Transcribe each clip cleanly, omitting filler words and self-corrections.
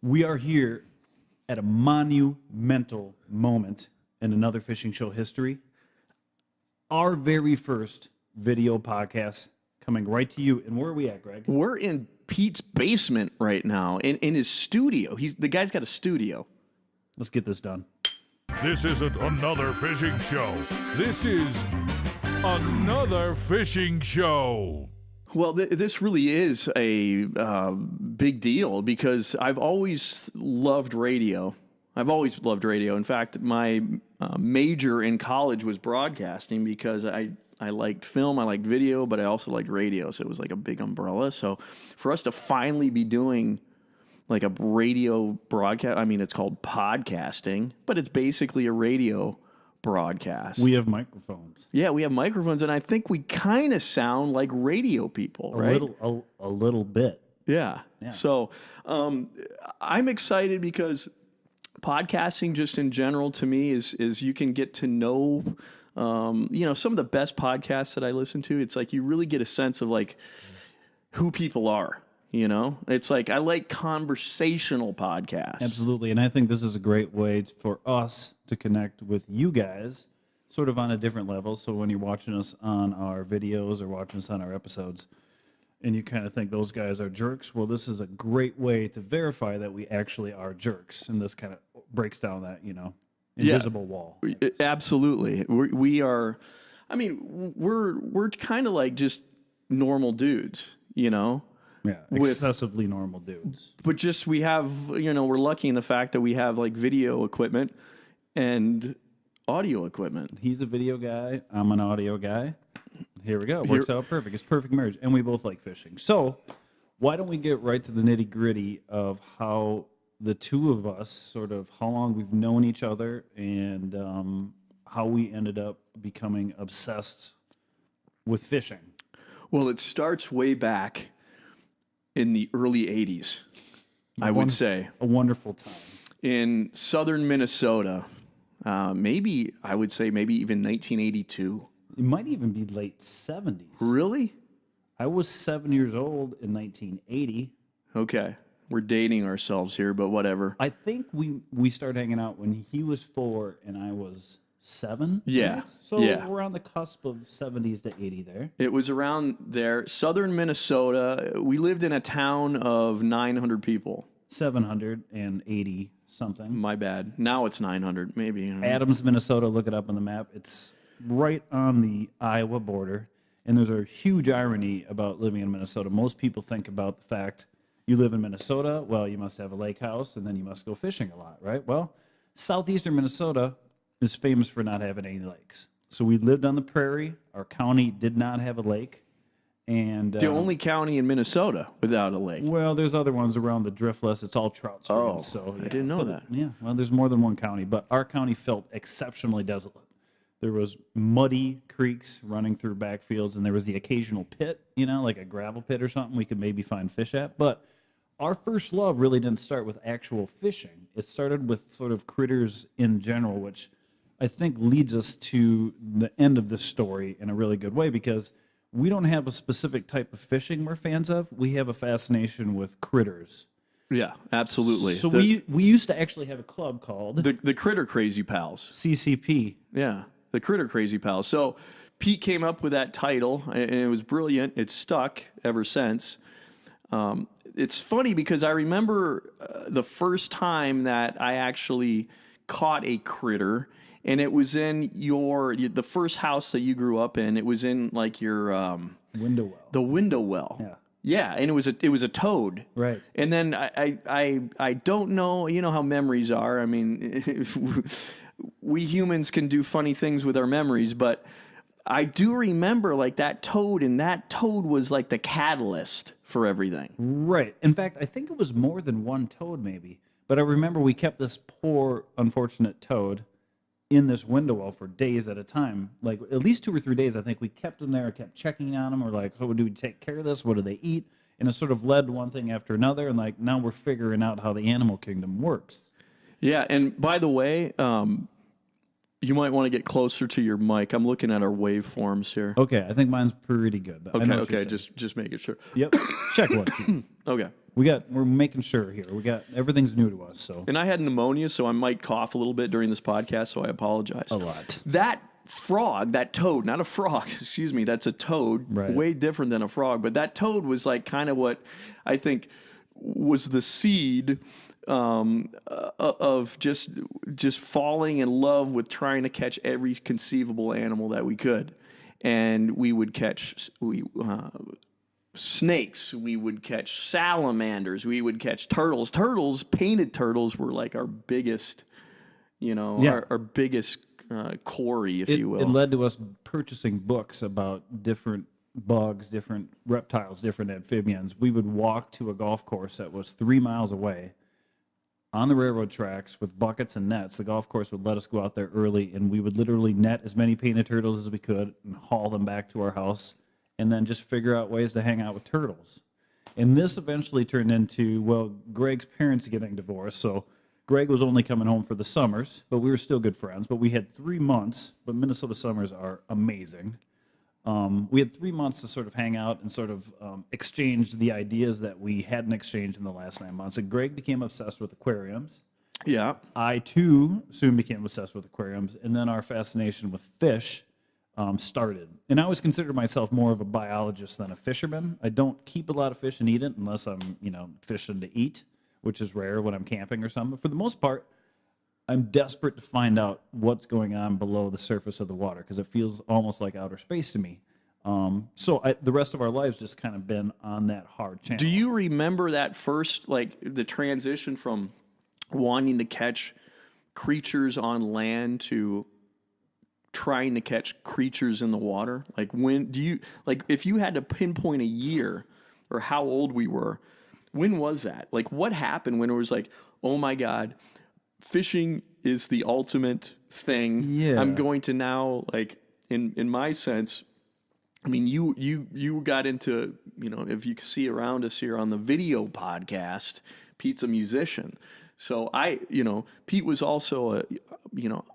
We are here at a monumental moment in another fishing show history. Our very first video podcast coming right to you. And where are we at, Greg? We're in Pete's basement right now, in his studio. The guy's got a studio. Let's get this done. This isn't another fishing show. This is another fishing show. Well, this really is a big deal because I've always loved radio. In fact, my major in college was broadcasting because I liked film, I liked video, but I also liked radio. So it was like a big umbrella. So for us to finally be doing like a radio broadcast, I mean, it's called podcasting, but it's basically a radio broadcast. We have microphones. Yeah, we have microphones, and I think we kind of sound like radio people, right? A little bit. Yeah. So I'm excited because podcasting, just in general, to me, is you can get to know, some of the best podcasts that I listen to. It's like you really get a sense of like who people are. You know, it's like I like conversational podcasts. Absolutely. And I think this is a great way for us to connect with you guys sort of on a different level. So when you're watching us on our videos or watching us on our episodes and you kind of think those guys are jerks, well, this is a great way to verify that we actually are jerks. And this kind of breaks down that, invisible wall. Absolutely. We are, I mean, we're kind of like just normal dudes, Yeah, excessively normal dudes. But just we have, we're lucky in the fact that we have like video equipment and audio equipment. He's a video guy. I'm an audio guy. Here we go. Works out perfect. It's perfect marriage. And we both like fishing. So why don't we get right to the nitty gritty of how the two of us, sort of how long we've known each other and how we ended up becoming obsessed with fishing. Well, it starts way back in the early 80s, I would say. A wonderful time. In southern Minnesota, maybe even 1982. It might even be late 70s. Really? I was 7 years old in 1980. Okay. We're dating ourselves here, but whatever. I think we started hanging out when he was 4 and I was 7. Yeah. Right? So we're on the cusp of 70s to 80 there. It was around there. Southern Minnesota. We lived in a town of 900 people. 780 something. My bad. Now it's 900, maybe. Adams, Minnesota. Look it up on the map. It's right on the Iowa border. And there's a huge irony about living in Minnesota. Most people think about the fact you live in Minnesota, well, you must have a lake house, and then you must go fishing a lot, right? Well, southeastern Minnesota is famous for not having any lakes. So we lived on the prairie. Our county did not have a lake. And the only county in Minnesota without a lake. Well, there's other ones around the Driftless. It's all trout streams. Oh, so, I didn't know that. Yeah, well, there's more than one county, but our county felt exceptionally desolate. There was muddy creeks running through backfields, and there was the occasional pit, like a gravel pit or something we could maybe find fish at. But our first love really didn't start with actual fishing. It started with sort of critters in general, which I think leads us to the end of this story in a really good way because we don't have a specific type of fishing we're fans of. We have a fascination with critters. Yeah, absolutely. So we used to actually have a club called the Critter Crazy Pals. CCP. Yeah, the Critter Crazy Pals. So Pete came up with that title, and it was brilliant. It's stuck ever since. It's funny because I remember the first time that I actually caught a critter, and it was in the first house that you grew up in. It was in like your window well. The window well. Yeah. Yeah, and it was a toad. Right. And then I don't know, how memories are. I mean, we humans can do funny things with our memories, but I do remember like that toad, and that toad was like the catalyst for everything. Right. In fact, I think it was more than one toad maybe, but I remember we kept this poor, unfortunate toad in this window well for days at a time, like at least 2 or 3 days. I think we kept them there, kept checking on them. We're like, oh, do we take care of this? What do they eat? And it sort of led one thing after another. And like now we're figuring out how the animal kingdom works. Yeah. And by the way, You might want to get closer to your mic. I'm looking at our waveforms here. Okay, I think mine's pretty good. But I know what you're Okay, saying. just making sure. Yep. Check 1, 2. Okay. We're making sure here. Everything's new to us, so And I had pneumonia, so I might cough a little bit during this podcast, so I apologize. a lot. That frog, that toad, not a frog, excuse me, that's a toad, Right. way different than a frog, but that toad was like kind of what I think was the seed of just falling in love with trying to catch every conceivable animal that we could. And we would catch snakes, we would catch salamanders, we would catch turtles. Painted turtles were like our biggest, our biggest quarry, if you will. It led to us purchasing books about different bugs, different reptiles, different amphibians. We would walk to a golf course that was 3 miles away on the railroad tracks with buckets and nets. The golf course would let us go out there early, and we would literally net as many painted turtles as we could and haul them back to our house, and then just figure out ways to hang out with turtles. And this eventually turned into, well, Greg's parents getting divorced, so Greg was only coming home for the summers, but we were still good friends. But we had 3 months, but Minnesota summers are amazing. We had 3 months to sort of hang out and sort of exchange the ideas that we hadn't exchanged in the last 9 months. And Greg became obsessed with aquariums. Yeah. I, too, soon became obsessed with aquariums. And then our fascination with fish started. And I always consider myself more of a biologist than a fisherman. I don't keep a lot of fish and eat it unless I'm, fishing to eat, which is rare when I'm camping or something. But for the most part, I'm desperate to find out what's going on below the surface of the water because it feels almost like outer space to me. The rest of our lives just kind of been on that hard channel. Do you remember that first, like the transition from wanting to catch creatures on land to trying to catch creatures in the water? Like if you had to pinpoint a year or how old we were, when was that? Like what happened when it was like, oh my God, fishing is the ultimate thing. Yeah. I'm going to now, like, in my sense, I mean, you got into, if you can see around us here on the video podcast, Pete's a musician. So Pete was also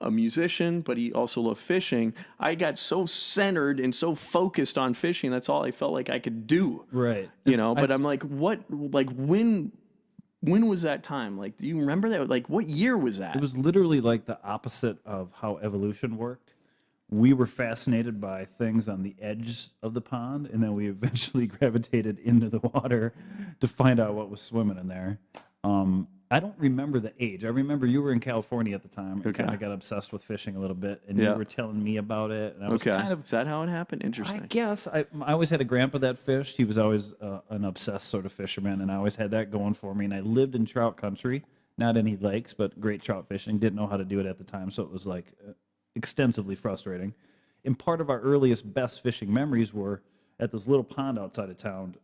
a musician, but he also loved fishing. I got so centered and so focused on fishing. That's all I felt like I could do. Right. But I'm like, when was that time? Like, do you remember that? Like, what year was that? It was literally like the opposite of how evolution worked. We were fascinated by things on the edge of the pond, and then we eventually gravitated into the water to find out what was swimming in there. I don't remember the age. I remember you were in California at the time. I kind of got obsessed with fishing a little bit, and you were telling me about it. And I was kind of, is that how it happened? Interesting. I guess. I always had a grandpa that fished. He was always an obsessed sort of fisherman, and I always had that going for me. And I lived in trout country, not any lakes, but great trout fishing. Didn't know how to do it at the time, so it was like extensively frustrating. And part of our earliest, best fishing memories were at this little pond outside of town,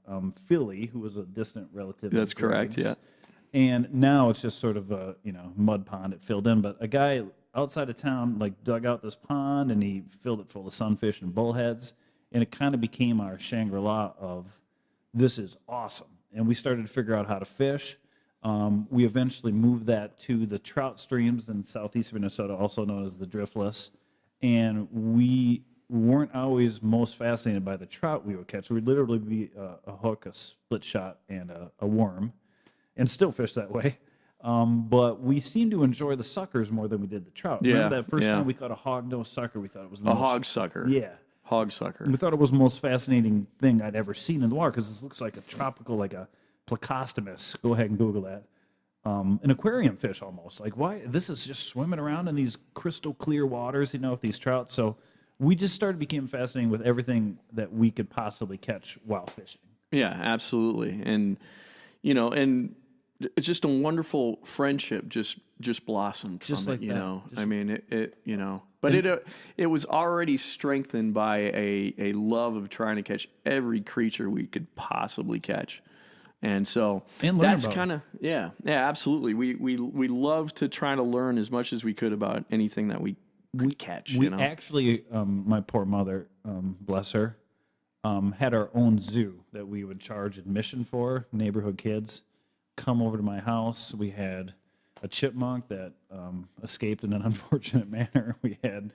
Philly, who was a distant relative. That's correct, yeah. And now it's just sort of a mud pond. It filled in, but a guy outside of town like dug out this pond and he filled it full of sunfish and bullheads, and it kind of became our Shangri-La of this is awesome. And we started to figure out how to fish. We eventually moved that to the trout streams in southeast Minnesota, also known as the driftless. And we weren't always most fascinated by the trout we would catch. We'd literally be a hook, a split shot, and a worm, and still fish that way. But we seemed to enjoy the suckers more than we did the trout. Yeah, Remember that first time we caught a hog-nosed sucker? We thought it was the most, hog sucker. Yeah. Hog sucker. We thought it was the most fascinating thing I'd ever seen in the water because this looks like a tropical, like a plecostomus. Go ahead and Google that. An aquarium fish almost. Like, why? This is just swimming around in these crystal clear waters, with these trout. So we just became fascinated with everything that we could possibly catch while fishing. Yeah, absolutely. And, and it's just a wonderful friendship just blossomed Just from like it, that. I mean, but it was already strengthened by a love of trying to catch every creature we could possibly catch. And so that's kind of, yeah, absolutely. We love to try to learn as much as we could about anything that we could catch. We actually, my poor mother, bless her, had our own zoo that we would charge admission for. Neighborhood kids come over to my house. We had a chipmunk that escaped in an unfortunate manner. We had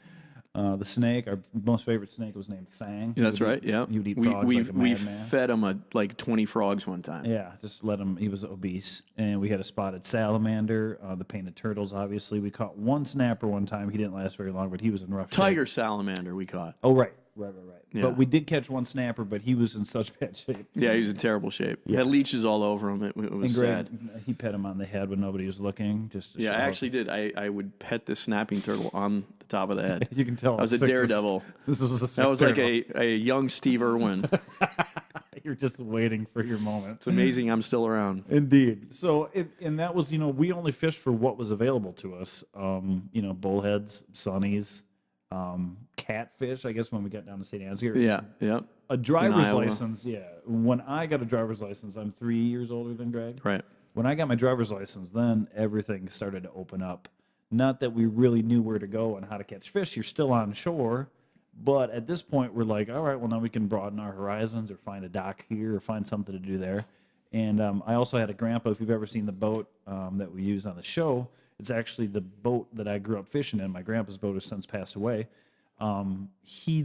the snake. Our most favorite snake was named Fang. Yeah, that's right. Yeah, he would eat frogs like a we madman. fed him like 20 frogs one time. Yeah, just let him. He was obese, and we had a spotted salamander. The painted turtles, obviously. We caught one snapper one time. He didn't last very long, but he was in rough shape. Tiger salamander we caught. Oh, right. Yeah. But we did catch one snapper, but he was in such bad shape. Yeah, he was in terrible shape. He had leeches all over him. It was And sad. Greg, he pet him on the head when nobody was looking. Just to Yeah, show I how- actually did. I would pet this snapping turtle on the top of the head. You can tell I was a sick daredevil. This was a sick That was like turtle. a young Steve Irwin. You're just waiting for your moment. It's amazing I'm still around. Indeed. So, and that was, we only fished for what was available to us. Bullheads, sunnies, catfish, I guess, when we got down to St. Ansgar. Yeah, yeah. A driver's Iowa. license, yeah. When I got a driver's license, I'm 3 years older than Greg. Right. When I got my driver's license, then everything started to open up. Not that we really knew where to go and how to catch fish. You're still on shore. But at this point, we're like, all right, well, now we can broaden our horizons or find a dock here or find something to do there. And I also had a grandpa, if you've ever seen the boat that we use on the show, it's actually the boat that I grew up fishing in. My grandpa's boat has since passed away. He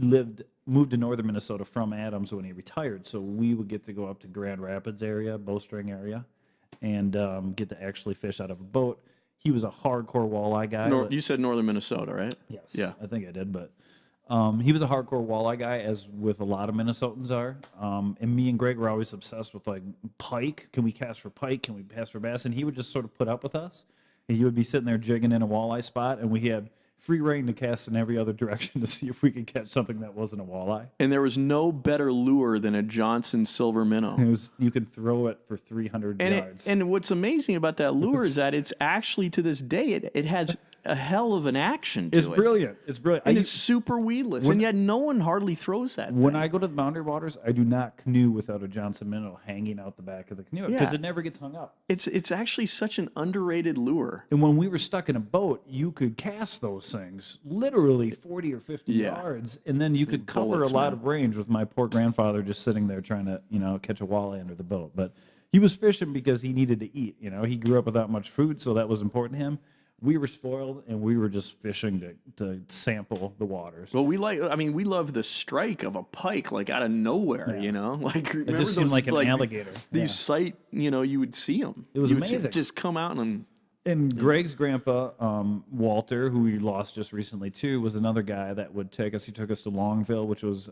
moved to northern Minnesota from Adams when he retired. So we would get to go up to Grand Rapids area, Bowstring area, and get to actually fish out of a boat. He was a hardcore walleye guy. You said northern Minnesota, right? Yes. Yeah. I think I did, but he was a hardcore walleye guy, as with a lot of Minnesotans are. And me and Greg were always obsessed with like pike. Can we cast for pike? Can we cast for bass? And he would just sort of put up with us. And he would be sitting there jigging in a walleye spot, and we had free reign to cast in every other direction to see if we could catch something that wasn't a walleye. And there was no better lure than a Johnson silver minnow. You could throw it for 300 yards. And what's amazing about that lure is that it's actually, to this day, it has a hell of an action to It's it. brilliant. It's brilliant. And it's super weedless, and yet no one hardly throws that When thing. I go to the Boundary Waters, I do not canoe without a Johnson minnow hanging out the back of the canoe because Yeah. it never gets hung up. It's actually such an underrated lure. And when we were stuck in a boat, you could cast those things literally 40 or 50 Yeah. yards, and then you could cover bullets, a lot man. of range with my poor grandfather just sitting there trying to, catch a walleye under the boat. But he was fishing because he needed to eat. He grew up without much food, so that was important to him. We were spoiled, and we were just fishing to sample the waters. Well, we love the strike of a pike, like out of nowhere, Like, It just seemed like an alligator. These sight, you would see them. It was you would see amazing. just come out and And Greg's grandpa, Walter, who we lost just recently too, was another guy that would take us. He took us to Longville, which was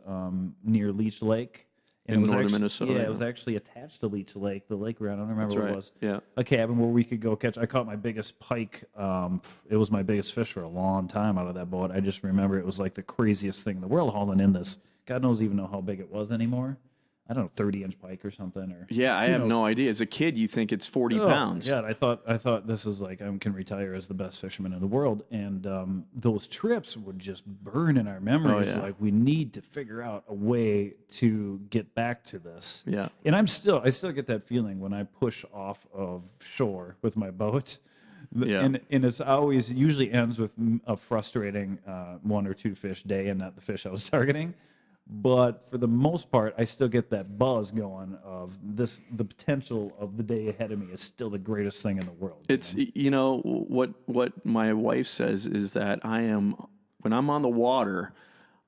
near Leech Lake. And In it was northern actually, Minnesota, Yeah, yeah. it was actually attached to Leech Lake, the lake around. I don't remember what right. it was. Yeah. A cabin where we could go catch. I caught my biggest pike. It was my biggest fish for a long time out of that boat. I just remember it was like the craziest thing in the world hauling in this. God knows even know how big it was anymore. I don't know, 30-inch pike or something. Or Yeah, I who have knows? no idea. As a kid, you think it's 40 Oh, pounds. Yeah, I thought this is like I can retire as the best fisherman in the world, and those trips would just burn in our memories. yeah. Like we need to figure out a way to get back to this. Yeah. And I still get that feeling when I push off of shore with my boat. Yeah. And it usually ends with a frustrating 1 or 2 fish day and not the fish I was targeting. But for the most part, I still get that buzz going of this. The potential of the day ahead of me is still the greatest thing in the world. It's what my wife says is that when I'm on the water,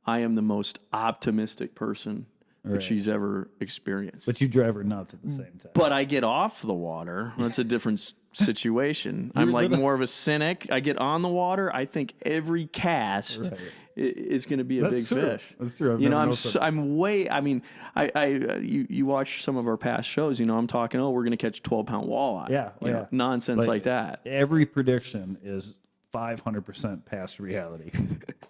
I am the most optimistic person that she's ever experienced. But you drive her nuts at the same time. But I get off the water. That's a different situation. I'm like more of a cynic. I get on the water. I think every cast is going to be a That's big true. fish. That's true. I've never noticed that. I'm way. I mean, you watch some of our past shows. I'm talking. Oh, we're going to catch a 12-pound walleye. Yeah, Nonsense like that. Every prediction is 500% past reality.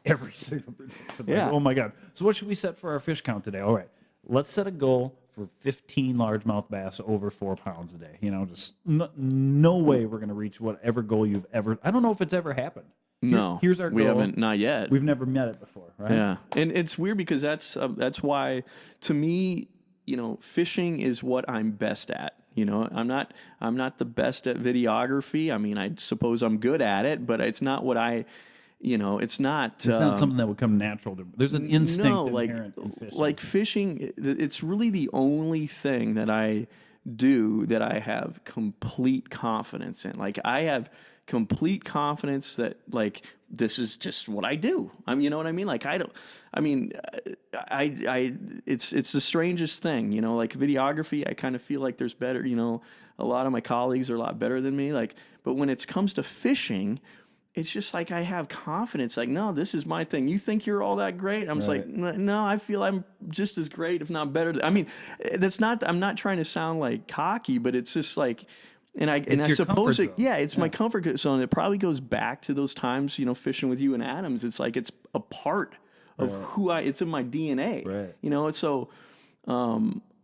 Every single prediction. Yeah. Like, oh my God. So what should we set for our fish count today? All right. Let's set a goal for 15 largemouth bass over 4 pounds a day. Just no way we're going to reach whatever goal you've ever. I don't know if it's ever happened. No, Here's our goal. We haven't, not yet. We've never met it before, right? Yeah, and it's weird because that's why, to me, fishing is what I'm best at. I'm not the best at videography. I mean, I suppose I'm good at it, but it's not what I. It's not. It's not something that would come natural to. There's an instinct inherent in fishing. Like fishing, it's really the only thing that I do that I have complete confidence in. Like, I have complete confidence that, like, this is just what I do. I mean, you know what I mean? Like, it's the strangest thing, you know, like videography, I kind of feel like there's better, you know, a lot of my colleagues are a lot better than me. Like, but when it comes to fishing, it's just like I have confidence. Like, no, this is my thing. You think you're all that great? I'm just like, no, I feel I'm just as great, if not better. I mean, I'm not trying to sound like cocky, but it's just like, and I suppose it's my comfort zone. It probably goes back to those times, you know, fishing with you and Adams. It's like, it's a part of who it's in my DNA, you know? And so,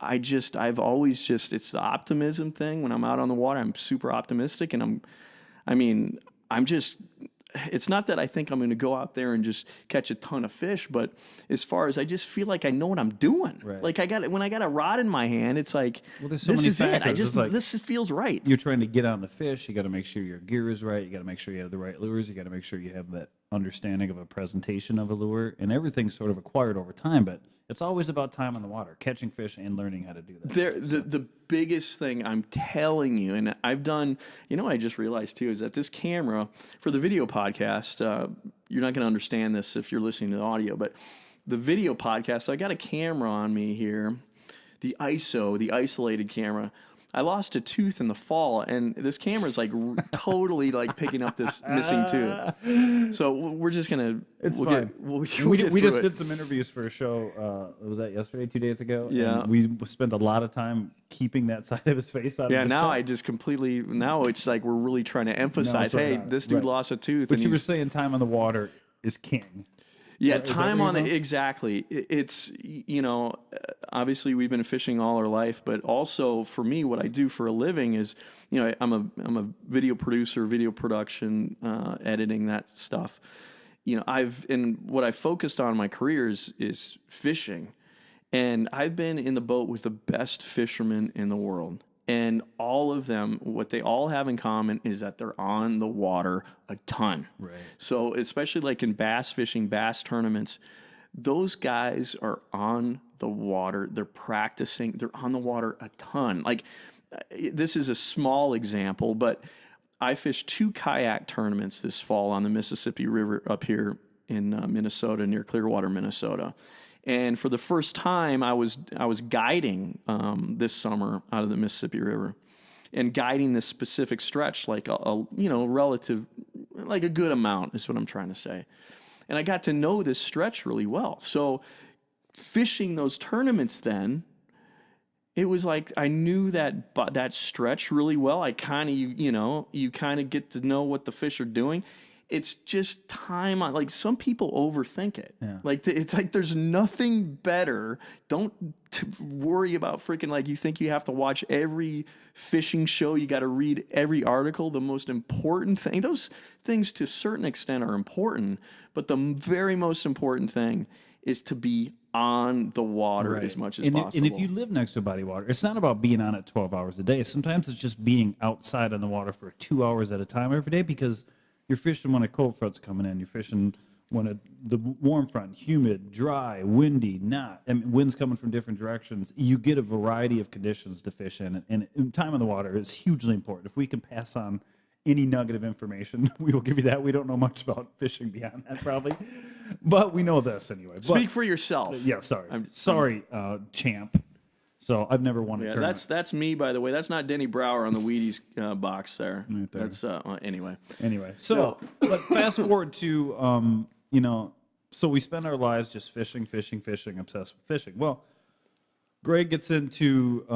I've always just, it's the optimism thing. When I'm out on the water, I'm super optimistic, and it's not that I think I'm going to go out there and just catch a ton of fish, but as far as I just feel like I know what I'm doing. Like, when I got a rod in my hand, it's like, well, there's so this many is factors. it. This feels right. You're trying to get on the fish. You got to make sure your gear is right. You got to make sure you have the right lures. You got to make sure you have that understanding of a presentation of a lure, and everything's sort of acquired over time, but it's always about time on the water, catching fish and learning how to do that. The biggest thing I'm telling you, and I've done, you know what I just realized too, is that this camera, for the video podcast, you're not going to understand this if you're listening to the audio, but the video podcast, I got a camera on me here, the ISO, the isolated camera. I lost a tooth in the fall, and this camera's like totally like picking up this missing tooth. So we're just gonna. It's fine. We just did some interviews for a show. Was that yesterday? 2 days ago? Yeah. And we spent a lot of time keeping that side of his face out. Yeah. Of the Now shot. I just completely. Now it's like we're really trying to emphasize. Hey, this dude lost a tooth. But and you were saying time on the water is king. Yeah, time on exactly. It's, you know, obviously we've been fishing all our life, but also for me, what I do for a living is, you know, I'm a video producer, video production, editing, that stuff. You know, what I focused on in my career is fishing, and I've been in the boat with the best fishermen in the world. And all of them, what they all have in common is that they're on the water a ton. Right. So especially like in bass fishing, bass tournaments, those guys are on the water. They're practicing. They're on the water a ton. Like, this is a small example, but I fished 2 kayak tournaments this fall on the Mississippi River up here in Minnesota, near Clearwater, Minnesota. And for the first time, I was guiding this summer out of the Mississippi River, and guiding this specific stretch, like a relative, like a good amount is what I'm trying to say. And I got to know this stretch really well. So fishing those tournaments, then it was like I knew that stretch really well. I kind of you kind of get to know what the fish are doing. It's just time on, like, some people overthink it. Yeah. Like, it's like there's nothing better. Don't worry about freaking, like, you think you have to watch every fishing show. You got to read every article. The most important thing, those things to a certain extent are important, but the very most important thing is to be on the water as much as possible. And if you live next to a body of water, it's not about being on it 12 hours a day. Sometimes it's just being outside on the water for 2 hours at a time every day, because you're fishing when a cold front's coming in. You're fishing when the warm front, humid, dry, windy, wind's coming from different directions. You get a variety of conditions to fish in, and time on the water is hugely important. If we can pass on any nugget of information, we will give you that. We don't know much about fishing beyond that, probably, but we know this anyway. Speak for yourself. Yeah, sorry, champ. So I've never won a tournament. That's me, by the way. That's not Denny Brower on the Wheaties box there. Right there. That's anyway. So but fast forward to so we spend our lives just fishing, obsessed with fishing. Well, Greg gets into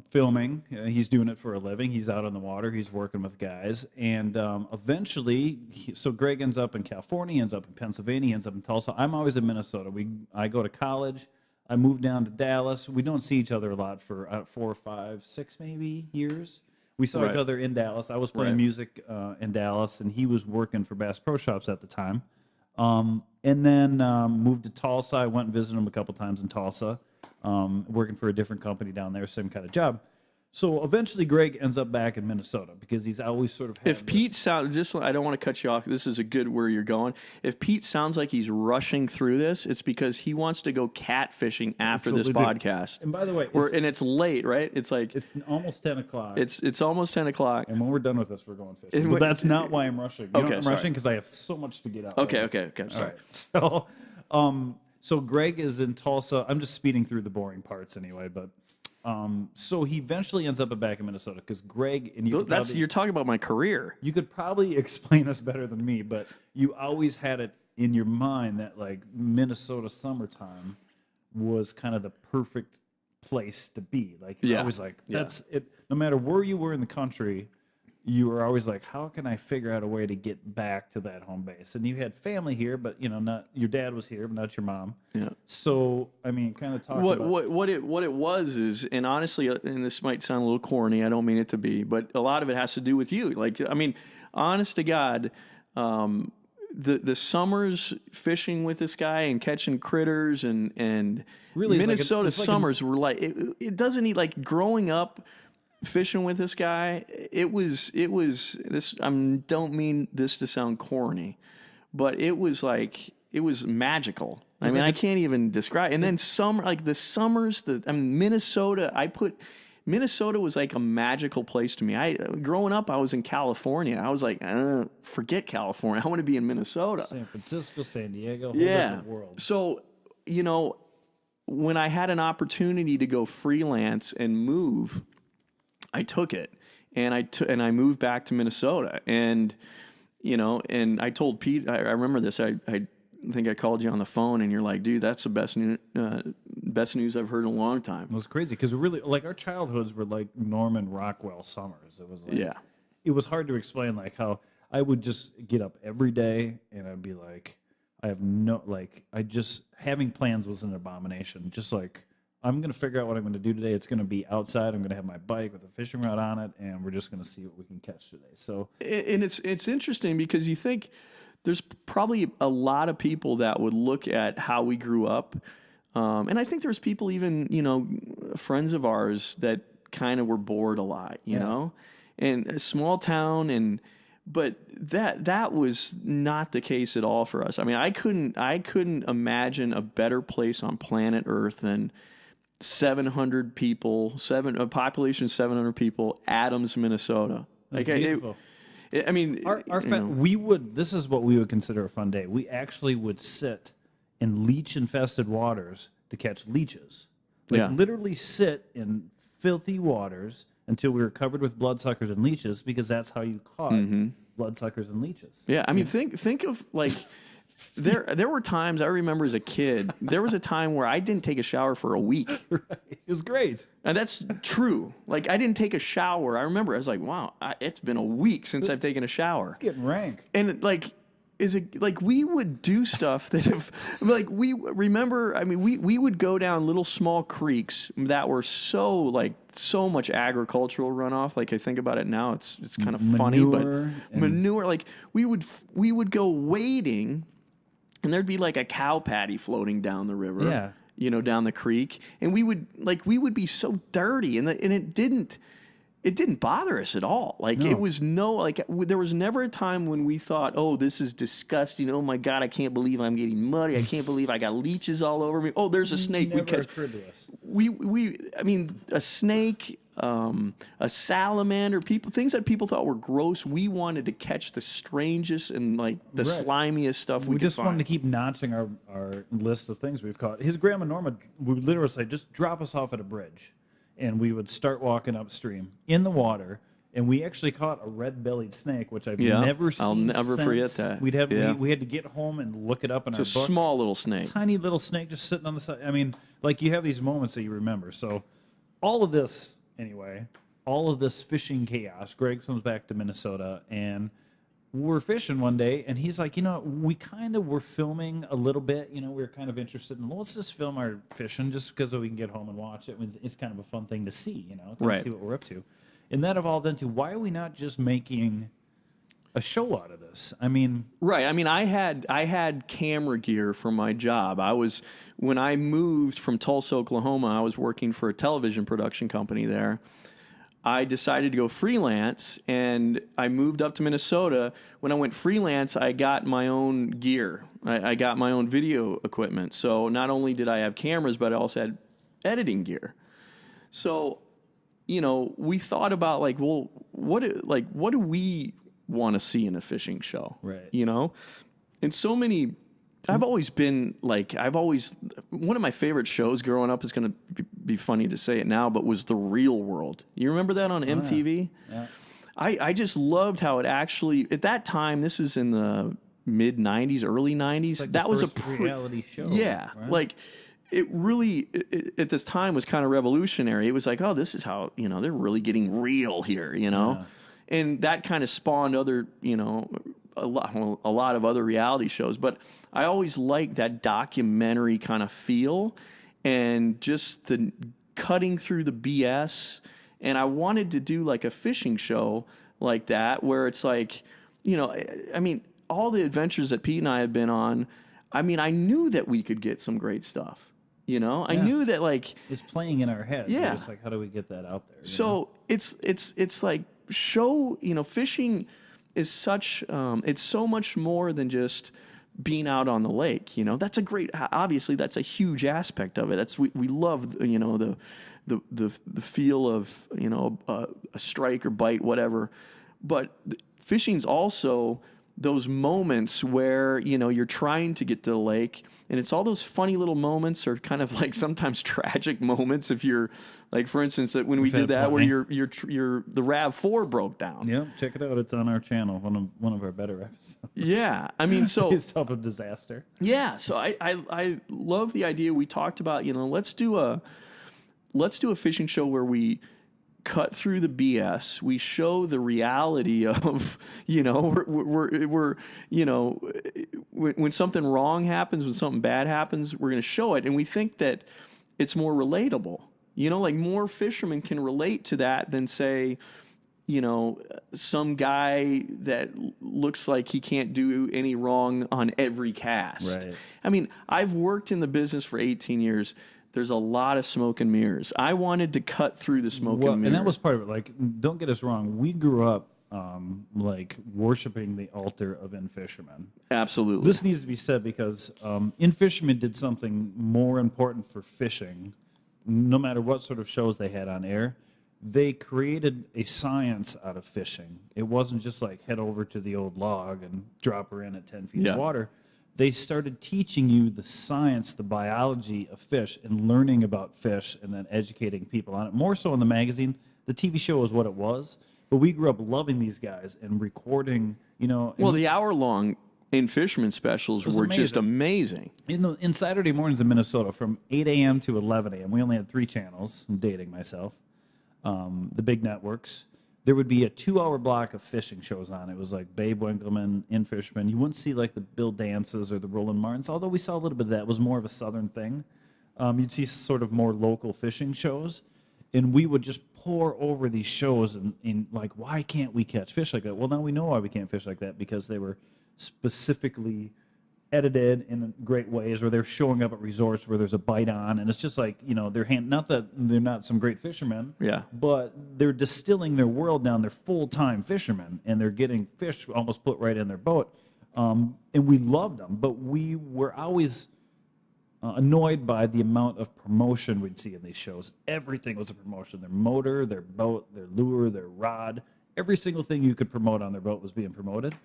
filming. He's doing it for a living. He's out on the water. He's working with guys, and eventually, so Greg ends up in California, he ends up in Pennsylvania, he ends up in Tulsa. I'm always in Minnesota. I go to college. I moved down to Dallas. We don't see each other a lot for 4, 5, 6 maybe years. We saw each other in Dallas. I was playing music in Dallas, and he was working for Bass Pro Shops at the time. And then moved to Tulsa. I went and visited him a couple times in Tulsa, working for a different company down there, same kind of job. So eventually Greg ends up back in Minnesota because he's always sort of had If Pete sounds I don't want to cut you off. This is a good where you're going. If Pete sounds like he's rushing through this, it's because he wants to go catfishing after this podcast. And by the way, and it's late, right? It's like it's almost 10 o'clock. it's almost 10 o'clock. And when we're done with this, we're going fishing. But that's not why I'm rushing. You know, I'm sorry. rushing because I have so much to get out. Okay. All Sorry. right. So Greg is in Tulsa. I'm just speeding through the boring parts anyway, but so he eventually ends up back in Minnesota because Greg and You're talking about my career. you could probably explain this better than me, but you always had it in your mind that like Minnesota summertime was kind of the perfect place to be. Like you're always like, that's it. No matter where you were in the country, you were always like, how can I figure out a way to get back to that home base? And you had family here, but not your dad was here, but not your mom. Yeah. So I mean, kind of talk What about what it was is, and honestly, and this might sound a little corny. I don't mean it to be, but a lot of it has to do with you. Like, I mean, honest to God, the summers fishing with this guy and catching critters and Really, it's Minnesota it's like summers were like it doesn't need like growing up fishing with this guy. It was this. I don't mean this to sound corny, but it was magical. I mean, I can't even describe. And then the summers, Minnesota was like a magical place to me. Growing up, I was in California. I was like, forget California. I want to be in Minnesota. San Francisco, San Diego, whole different world. So, when I had an opportunity to go freelance and move, I took it, and I moved back to Minnesota, and I told Pete. I remember this. I think I called you on the phone, and you're like, "Dude, that's the best news I've heard in a long time." It was crazy because really, like, our childhoods were like Norman Rockwell summers. It was like, it was hard to explain, like how I would just get up every day and I'd be like, having plans was an abomination. Just like, I'm going to figure out what I'm going to do today. It's going to be outside. I'm going to have my bike with a fishing rod on it, and we're just going to see what we can catch today. So, and it's interesting because you think there's probably a lot of people that would look at how we grew up, and I think there's people even friends of ours that kind of were bored a lot, you know, and a small town but that was not the case at all for us. I mean, I couldn't imagine a better place on planet Earth than 700 people, a population of 700 people, Adams, Minnesota. Like, beautiful. I mean, this is what we would consider a fun day. We actually would sit in leech-infested waters to catch leeches. Literally sit in filthy waters until we were covered with bloodsuckers and leeches, because that's how you caught bloodsuckers and leeches. Yeah, I mean, think of like there were times I remember as a kid. There was a time where I didn't take a shower for a week. Right. It was great, and that's true. Like, I didn't take a shower. I remember I was like, wow, it's been a week since I've taken a shower. It's getting rank. And like, we would do stuff that we remember. I mean, we would go down little small creeks that were so much agricultural runoff. Like, I think about it now, it's kind of funny, but manure. Like, we would go wading, and there'd be like a cow patty floating down the river. Yeah. Down the creek, and we would be so dirty, and it didn't bother us at all. Like, it was there was never a time when we thought, oh, this is disgusting. Oh my God, I can't believe I'm getting muddy. I can't believe I got leeches all over me. Oh, there's a snake. Never occurred to us. I mean, a snake, a salamander, things that people thought were gross. We wanted to catch the strangest and the slimiest stuff we could just find. wanted to keep notching our list of things we've caught. His grandma Norma would literally say, just drop us off at a bridge. And we would start walking upstream in the water, and we actually caught a red-bellied snake, which I've never seen. I'll never forget that. We had to get home and look it up in our book. It's a small little snake, tiny little snake, just sitting on the side. I mean, like, you have these moments that you remember. So, all of this fishing chaos. Greg comes back to Minnesota, and we're fishing one day, and he's like, we kind of were filming a little bit. We were kind of interested in, let's just film our fishing just because we can get home and watch it. It's kind of a fun thing to see, see what we're up to. And that evolved into, why are we not just making a show out of this? I mean, right. I mean, I had camera gear for my job. When I moved from Tulsa, Oklahoma, I was working for a television production company there. I decided to go freelance, and I moved up to Minnesota. When I went freelance, I got my own gear. I got my own video equipment. So not only did I have cameras, but I also had editing gear. So, we thought about like, well, what do we want to see in a fishing show? Right. And so many. I've always been like, one of my favorite shows growing up is going to be funny to say it now, but was The Real World. You remember that on MTV? Yeah. I just loved how it actually, at that time, this was in the mid 90s, early 90s. Like that was a reality show. Yeah. Right? Like it really, at this time was kind of revolutionary. It was like, oh, this is how, they're really getting real here, Yeah. And that kind of spawned other, a lot of other reality shows, but I always liked that documentary kind of feel and just the cutting through the BS. And I wanted to do like a fishing show like that, where it's like, I mean, all the adventures that Pete and I have been on, I mean, I knew that we could get some great stuff. I knew that like it's playing in our heads. Yeah. It's like, how do we get that out there? So it's like show, fishing is such, it's so much more than just being out on the lake. That's a great, obviously that's a huge aspect of it. We love, the feel of, a strike or bite, whatever. But fishing's also those moments where, you're trying to get to the lake, and it's all those funny little moments, or kind of like sometimes tragic moments. If you're like, for instance, that when we did that, where the RAV4 broke down. Yep, check it out. It's on our channel. One of our better episodes. Yeah, I mean, so it's tough of disaster. Yeah, so I love the idea. We talked about, let's do a fishing show where we cut through the BS. We show the reality of, when something wrong happens, when something bad happens, we're going to show it. And we think that it's more relatable. Like more fishermen can relate to that than, say, some guy that looks like he can't do any wrong on every cast. Right. I mean, I've worked in the business for 18 years. There's a lot of smoke and mirrors. I wanted to cut through the smoke and mirrors. And that was part of it. Like, don't get us wrong. We grew up like worshiping the altar of in fishermen. Absolutely. This needs to be said because in fishermen did something more important for fishing. No matter what sort of shows they had on air, they created a science out of fishing. It wasn't just like head over to the old log and drop her in at 10 feet of water. They started teaching you the science, the biology of fish, and learning about fish, and then educating people on it. More so in the magazine. The TV show was what it was, but we grew up loving these guys and recording, Well, the hour-long in fisherman specials were just amazing. In Saturday mornings in Minnesota, from 8 a.m. to 11 a.m., we only had 3 channels. I'm dating myself. The big networks. There would be a 2-hour block of fishing shows on. It was like Babe Winkleman, In Fisherman. You wouldn't see like the Bill Dances or the Roland Martins, although we saw a little bit of that. It was more of a southern thing. You'd see sort of more local fishing shows, and we would just pour over these shows and like, why can't we catch fish like that? Well, now we know why we can't fish like that, because they were specifically edited in great ways, or they're showing up at resorts where there's a bite on, and it's just like, not that they're not some great fishermen, but they're distilling their world down. They're full-time fishermen, and they're getting fish almost put right in their boat, and we loved them, but we were always annoyed by the amount of promotion we'd see in these shows. Everything was a promotion. Their motor, their boat, their lure, their rod, every single thing you could promote on their boat was being promoted.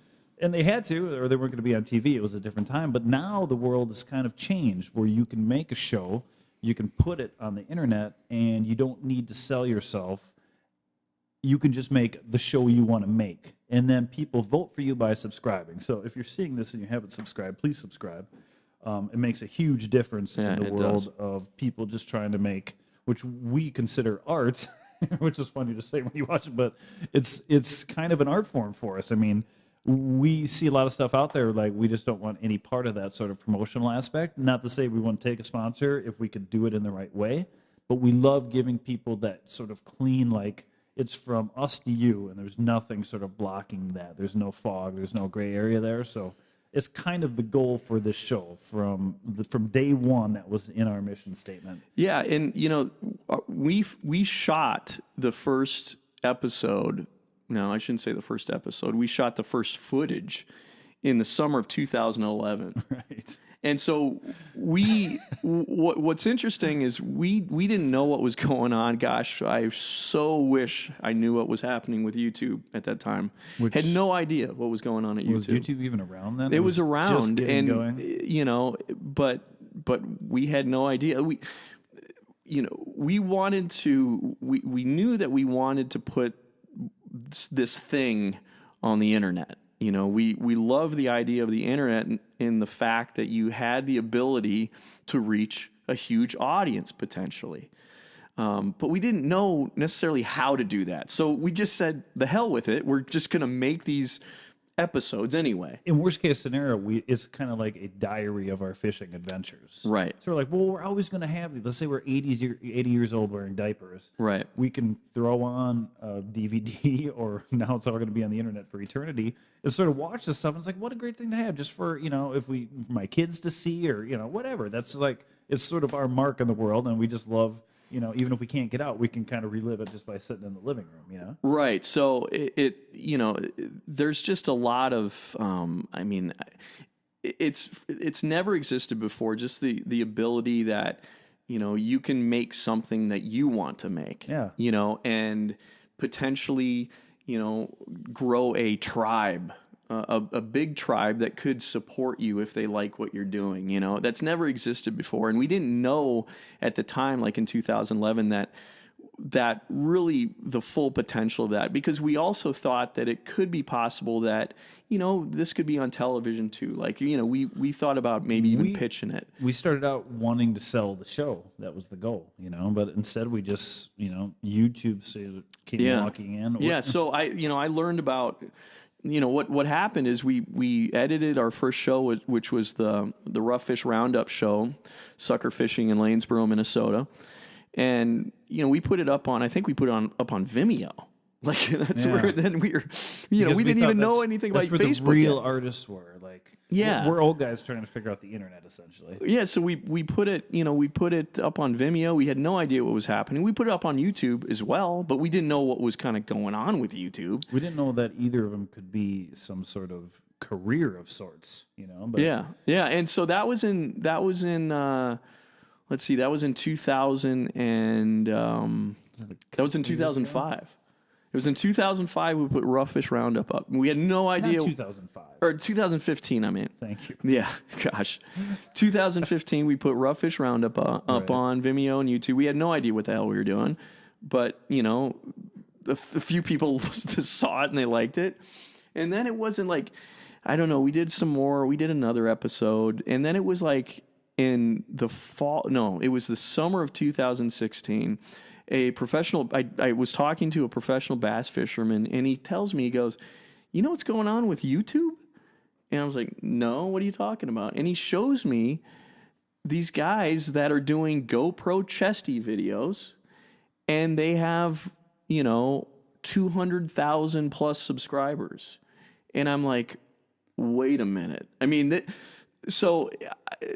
And they had to, or they weren't going to be on TV. It was a different time. But now the world has kind of changed, where you can make a show, you can put it on the internet, and you don't need to sell yourself. You can just make the show you want to make. And then people vote for you by subscribing. So if you're seeing this and you haven't subscribed, please subscribe. It makes a huge difference in the world of people just trying to make, which we consider art, which is funny to say when you watch it, but it's kind of an art form for us. I mean, we see a lot of stuff out there, like we just don't want any part of that sort of promotional aspect. Not to say we wouldn't take a sponsor if we could do it in the right way, but we love giving people that sort of clean, like it's from us to you, and there's nothing sort of blocking that. There's no fog, there's no gray area there. So it's kind of the goal for this show from day one. That was in our mission statement. Yeah, and we shot the first episode. No, I shouldn't say the first episode. We shot the first footage in the summer of 2011. Right. And so what's interesting is we didn't know what was going on. Gosh, I so wish I knew what was happening with YouTube at that time. Had no idea what was going on at YouTube. Was YouTube even around then? It was just around, getting and going? but we had no idea. We wanted to. We knew that we wanted to put this thing on the internet. We love the idea of the internet in the fact that you had the ability to reach a huge audience potentially. But we didn't know necessarily how to do that. So we just said, the hell with it. We're just going to make these episodes anyway. In worst case scenario, it's kind of like a diary of our fishing adventures. Right. So we're like, well, we're always going to have these. Let's say we're 80 years old wearing diapers. Right. We can throw on a DVD, or now it's all going to be on the internet for eternity, and sort of watch this stuff. And it's like, what a great thing to have, just for, if for my kids to see, or, whatever. That's like, it's sort of our mark in the world, and we just love, even if we can't get out, we can kind of relive it just by sitting in the living room, Right. So there's just a lot of, it's never existed before. Just the ability that, you can make something that you want to make, and potentially, grow a tribe, a big tribe that could support you if they like what you're doing. That's never existed before. And we didn't know at the time, like in 2011, that really the full potential of that, because we also thought that it could be possible that, this could be on television too. Like, we thought about maybe even pitching it. We started out wanting to sell the show. That was the goal, but instead we just, YouTube came walking in. Yeah. So I learned about, what happened is we edited our first show, which was the Rough Fish Roundup show, sucker fishing in Lanesboro, Minnesota. And, we put it up on, I think we put it up on Vimeo. Like, that's where then we were, we didn't even know anything about Facebook. Facebook. The real artists were like, yeah, we're old guys trying to figure out the internet essentially. Yeah. So we put it, we put it up on Vimeo. We had no idea what was happening. We put it up on YouTube as well, but we didn't know what was kind of going on with YouTube. We didn't know that either of them could be some sort of career of sorts, But yeah. And so that was in let's see, that was in 2000 and that was in 2005. It was in 2005 we put Rough Fish Roundup up. We had no idea. Not 2005. Or 2015, I mean. Thank you. Yeah, gosh. 2015 we put Rough Fish Roundup up on Vimeo and YouTube. We had no idea what the hell we were doing. But, a few people saw it and they liked it. And then it wasn't like, I don't know, we did some more. We did another episode. And then it was like in the fall. No, it was the summer of 2016. A professional, I was talking to a professional bass fisherman, and he tells me, he goes, you know what's going on with YouTube? And I was like, no, what are you talking about? And he shows me these guys that are doing GoPro chesty videos, and they have, 200,000 plus subscribers. And I'm like, wait a minute. I mean, so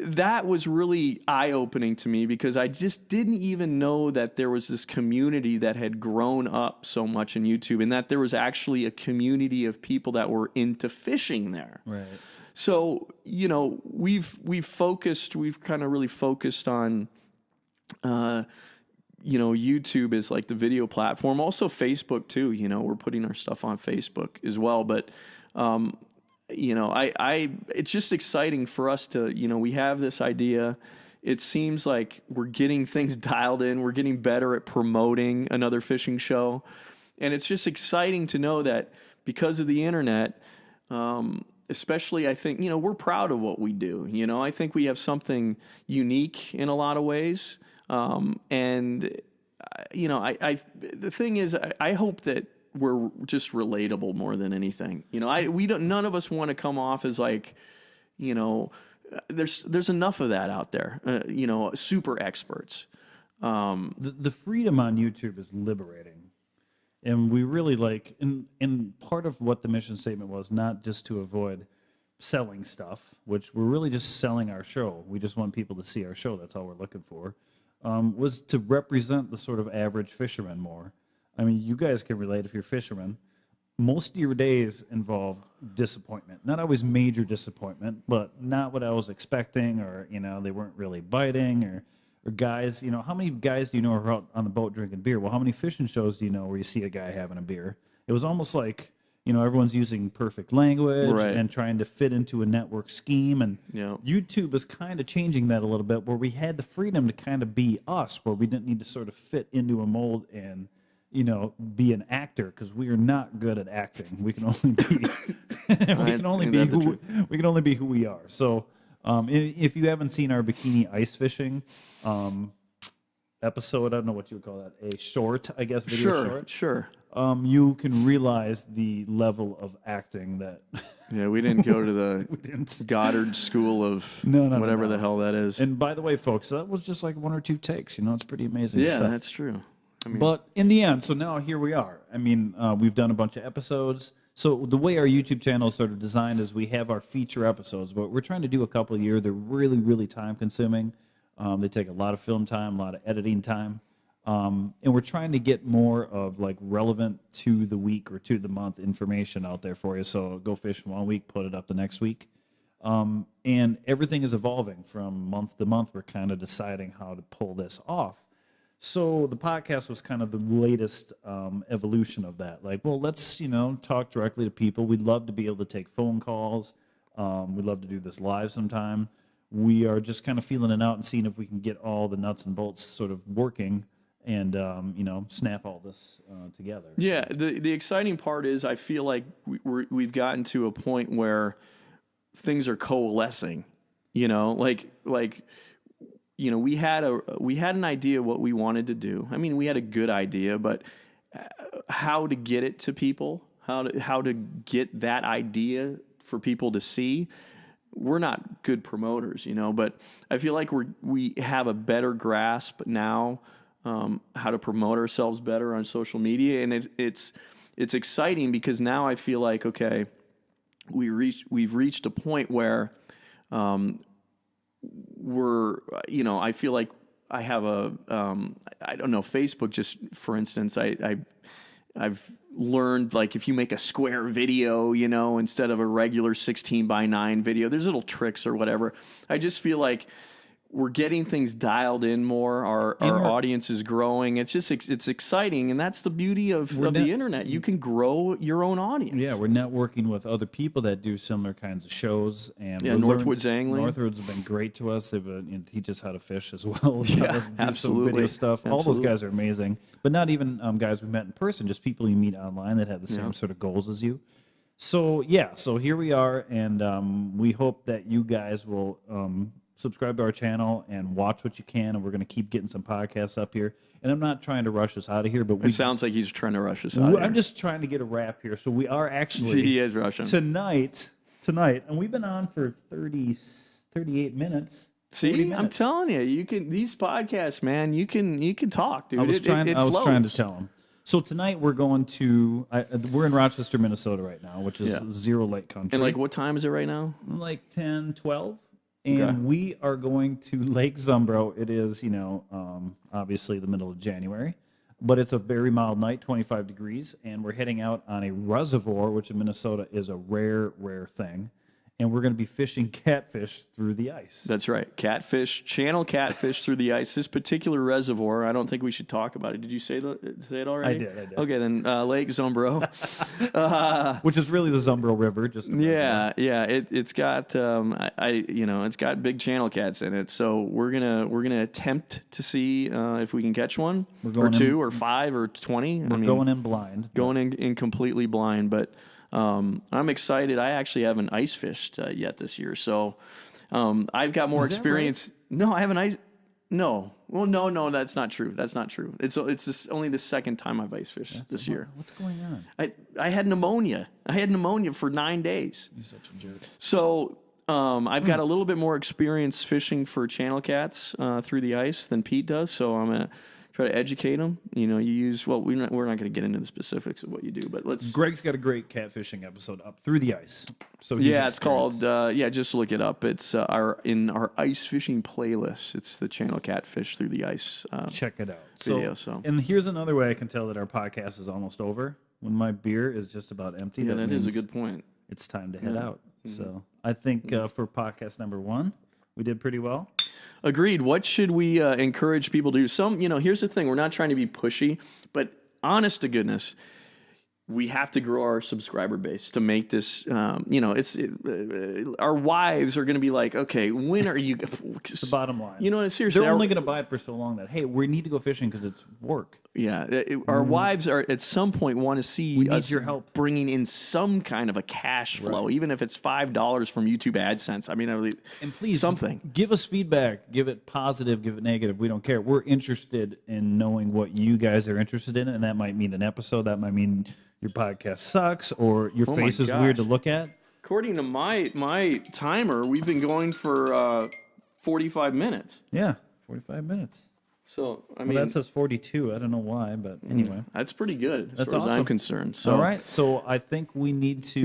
that was really eye-opening to me, because I just didn't even know that there was this community that had grown up so much in YouTube, and that there was actually a community of people that were into fishing there. Right. So, we've kind of really focused on, YouTube is like the video platform. Also Facebook too, we're putting our stuff on Facebook as well. But, it's just exciting for us to, we have this idea. It seems like we're getting things dialed in. We're getting better at promoting another fishing show. And it's just exciting to know that because of the internet, especially, I think, we're proud of what we do. I think we have something unique in a lot of ways. The thing is, I hope that we're just relatable more than anything. None of us want to come off as like, there's enough of that out there, super experts. The freedom on YouTube is liberating. And we really like, and part of what the mission statement was, not just to avoid selling stuff, which we're really just selling our show. We just want people to see our show. That's all we're looking for. Was to represent the sort of average fisherman more. I mean, you guys can relate if you're fishermen. Most of your days involve disappointment. Not always major disappointment, but not what I was expecting, or they weren't really biting, or guys. How many guys do you know are out on the boat drinking beer? Well, how many fishing shows do you know where you see a guy having a beer? It was almost like everyone's using perfect language Right. and trying to fit into a network scheme. And Yeah. YouTube is kind of changing that a little bit, where we had the freedom to kind of be us, where we didn't need to sort of fit into a mold and be an actor, because we are not good at acting. We can only be we can only be who we are. So if you haven't seen our bikini ice fishing episode, I don't know what you would call that, a short, I guess, video short. Sure. You can realize the level of acting that Yeah, we didn't go to we didn't. the Goddard School of No, whatever no. the hell that is. And by the way, folks, that was just like 1 or 2 takes. It's pretty amazing Yeah, stuff. that's true. I mean, But in the end, so now here we are. I mean, we've done a bunch of episodes. So the way our YouTube channel is sort of designed is we have our feature episodes, but we're trying to do a couple a year. They're really, really time consuming. They take a lot of film time, a lot of editing time. And we're trying to get more of like relevant to the week or to the month information out there for you. So go fishing one week, put it up the next week. And everything is evolving from month to month. We're kind of deciding how to pull this off. So the podcast was kind of the latest evolution of that. Like, well, let's, talk directly to people. We'd love to be able to take phone calls. We'd love to do this live sometime. We are just kind of feeling it out and seeing if we can get all the nuts and bolts sort of working and, snap all this together. yeah, the exciting part is I feel like we've gotten to a point where things are coalescing. We had an idea what we wanted to do. I mean, we had a good idea, but how to get it to people, how to get that idea for people to see. We're not good promoters, but I feel like we have a better grasp now how to promote ourselves better on social media, and it's exciting because now I feel like okay, we've reached a point where I feel like I have I don't know, Facebook, just for instance, I've learned, like, if you make a square video, instead of a regular 16:9 video, there's little tricks or whatever. I just feel like we're getting things dialed in more. Our audience is growing. It's just it's exciting, and that's the beauty of the internet. You can grow your own audience. Yeah, we're networking with other people that do similar kinds of shows, and Northwoods Angling. Northwoods have been great to us. They've teach us how to fish as well. Yeah, absolutely. Video stuff. All those guys are amazing, but not even guys we met in person. Just people you meet online that have the same sort of goals as you. So so here we are, and we hope that you guys will subscribe to our channel and watch what you can, and we're going to keep getting some podcasts up here. And I'm not trying to rush us out of here, but it sounds like he's trying to rush us out of here. I'm just trying to get a wrap here. So we are actually he is rushing tonight, and we've been on for 38 minutes. See, I'm telling you, these podcasts, man, you can talk, dude. I was trying to tell him. So tonight we're going to we're in Rochester, Minnesota right now, which is zero lake country. And like, what time is it right now? Like 10, 12. And we are going to Lake Zumbro. It is, obviously the middle of January, but it's a very mild night, 25 degrees, and we're heading out on a reservoir, which in Minnesota is a rare, rare thing. And we're going to be fishing catfish through the ice. That's right. Channel catfish through the ice. This particular reservoir, I don't think we should talk about it. Did you say it already? I did. Okay, then Lake Zumbro. Which is really the Zumbro River. It's got it's got big channel cats in it. So we're gonna attempt to see if we can catch one, or two, or 5, or 20. We're going in blind. Going in completely blind, but I'm excited. I actually haven't ice fished yet this year, so I've got more experience. Right? No, I haven't ice. No, well, no, that's not true. That's not true. It's only the second time I've ice fished this year. What's going on? I had pneumonia. I had pneumonia for 9 days. You're such a jerk. So I've got a little bit more experience fishing for channel cats through the ice than Pete does. So I'm gonna try to educate them. You know, you use we're not going to get into the specifics of what you do, but let's. Greg's got a great catfishing episode up Through the Ice. So Yeah, it's called. Just look it up. It's our ice fishing playlist. It's the channel Catfish Through the Ice. Check it out. Video, And here's another way I can tell that our podcast is almost over. When my beer is just about empty. Yeah, that is a means good point. It's time to head out. So I think for podcast number 1, we did pretty well. Agreed. What should we encourage people to do? Here's the thing. We're not trying to be pushy, but honest to goodness, we have to grow our subscriber base to make this, our wives are going to be like, okay, when are you? It's the bottom line. You know, seriously. They're only going to buy it for so long that, hey, we need to go fishing because it's work. Yeah. Our wives are at some point want to see us your help. bringing in some kind of a cash flow, even if it's $5 from YouTube AdSense. I mean, and please, something. Give us feedback. Give it positive, give it negative. We don't care. We're interested in knowing what you guys are interested in, and that might mean an episode. That might mean your podcast sucks or your face is weird to look at. According to my timer, we've been going for 45 minutes. Yeah, 45 minutes. So, I mean... that says 42. I don't know why, but anyway. That's pretty good as far as awesome. I'm concerned. So, all right, so I think we need to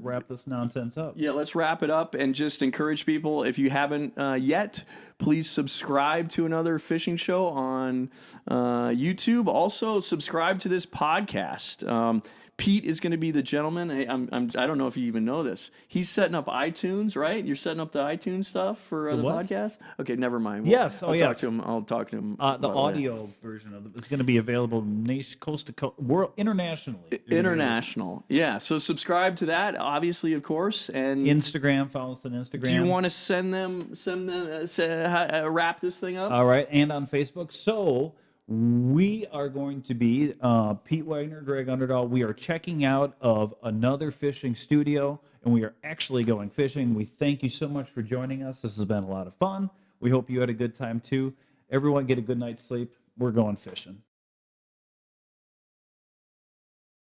wrap this nonsense up. Yeah, let's wrap it up and just encourage people, if you haven't yet, please subscribe to Another Fishing Show on YouTube. Also, subscribe to this podcast. Pete is going to be the gentleman. I don't know if you even know this. He's setting up iTunes, right? You're setting up the iTunes stuff for the podcast? Okay, never mind. Yes. I'll talk to him. I'll talk to him. The audio version of it is going to be available coast to coast, internationally. International. Yeah. So subscribe to that, obviously, of course. And Instagram, follow us on Instagram. Do you want to send them wrap this thing up? All right. And on Facebook. So we are going to be Pete Wagner, Greg Underdahl. We are checking out of Another Fishing Studio, and we are actually going fishing. We thank you so much for joining us. This has been a lot of fun. We hope you had a good time too. Everyone get a good night's sleep. We're going fishing.